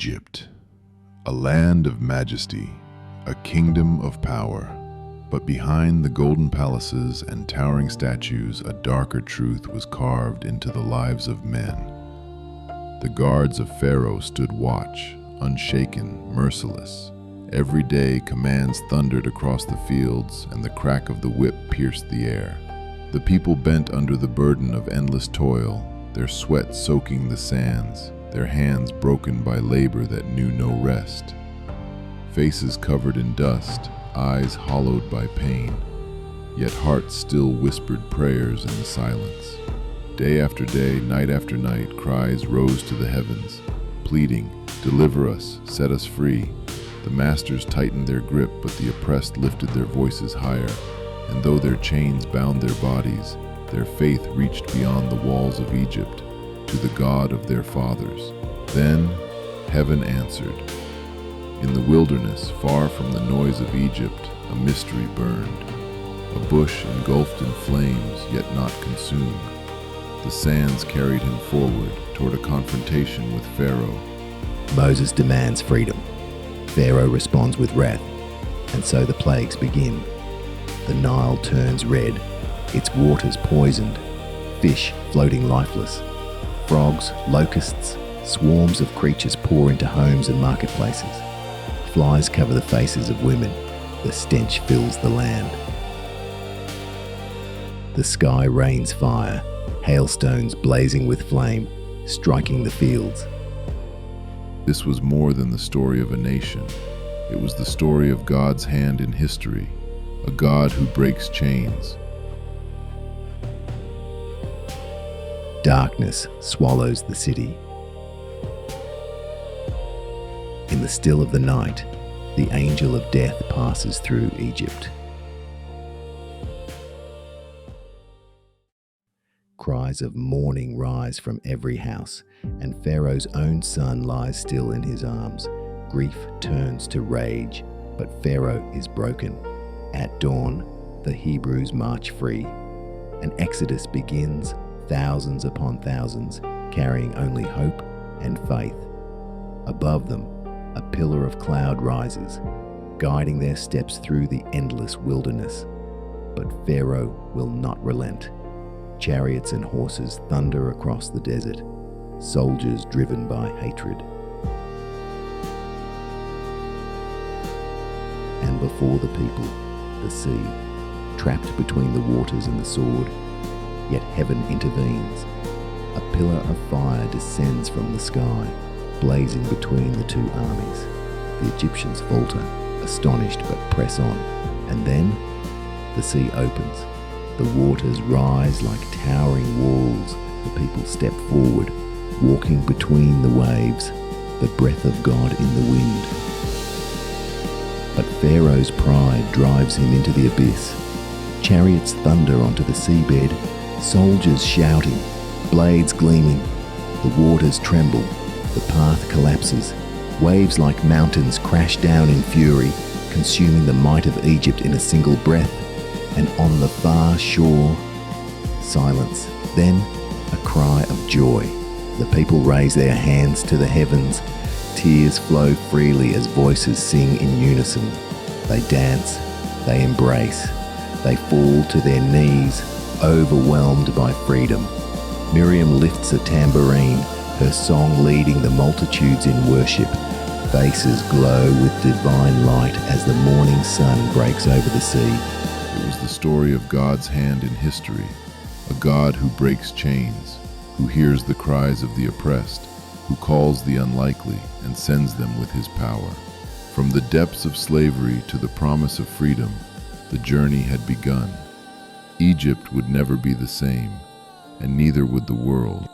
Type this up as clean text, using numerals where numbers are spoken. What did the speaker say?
Egypt, a land of majesty, a kingdom of power. But behind the golden palaces and towering statues, a darker truth was carved into the lives of men. The guards of Pharaoh stood watch, unshaken, merciless. Every day commands thundered across the fields, and the crack of the whip pierced the air. The people bent under the burden of endless toil, their sweat soaking the sands, their hands broken by labor that knew no rest. Faces covered in dust, eyes hollowed by pain, yet hearts still whispered prayers in the silence. Day after day, night after night, cries rose to the heavens, pleading, "Deliver us, set us free." The masters tightened their grip, but the oppressed lifted their voices higher, and though their chains bound their bodies, their faith reached beyond the walls of Egypt, to the God of their fathers. Then heaven answered. In the wilderness, far from the noise of Egypt, a mystery burned. A bush engulfed in flames, yet not consumed. The sands carried him forward toward a confrontation with Pharaoh. Moses demands freedom. Pharaoh responds with wrath, and so the plagues begin. The Nile turns red, its waters poisoned, fish floating lifeless. Frogs, locusts, swarms of creatures pour into homes and marketplaces. Flies cover the faces of women. The stench fills the land. The sky rains fire, hailstones blazing with flame, striking the fields. This was more than the story of a nation. It was the story of God's hand in history, a God who breaks chains. Darkness swallows the city. In the still of the night, the angel of death passes through Egypt. Cries of mourning rise from every house, and Pharaoh's own son lies still in his arms. Grief turns to rage, but Pharaoh is broken. At dawn, the Hebrews march free. An exodus begins, thousands upon thousands, carrying only hope and faith. Above them, a pillar of cloud rises, guiding their steps through the endless wilderness. But Pharaoh will not relent. Chariots and horses thunder across the desert, soldiers driven by hatred. And before the people, the sea, trapped between the waters and the sword, yet heaven intervenes. A pillar of fire descends from the sky, blazing between the two armies. The Egyptians falter, astonished, but press on. And then the sea opens. The waters rise like towering walls. The people step forward, walking between the waves, the breath of God in the wind. But Pharaoh's pride drives him into the abyss. Chariots thunder onto the seabed, soldiers shouting, blades gleaming. The waters tremble, the path collapses. Waves like mountains crash down in fury, consuming the might of Egypt in a single breath. And on the far shore, silence, then a cry of joy. The people raise their hands to the heavens. Tears flow freely as voices sing in unison. They dance, they embrace, they fall to their knees, overwhelmed by freedom. Miriam lifts a tambourine, her song leading the multitudes in worship. Faces glow with divine light as the morning sun breaks over the sea. It was the story of God's hand in history, a God who breaks chains, who hears the cries of the oppressed, who calls the unlikely and sends them with his power. From the depths of slavery to the promise of freedom, the journey had begun. Egypt would never be the same, and neither would the world.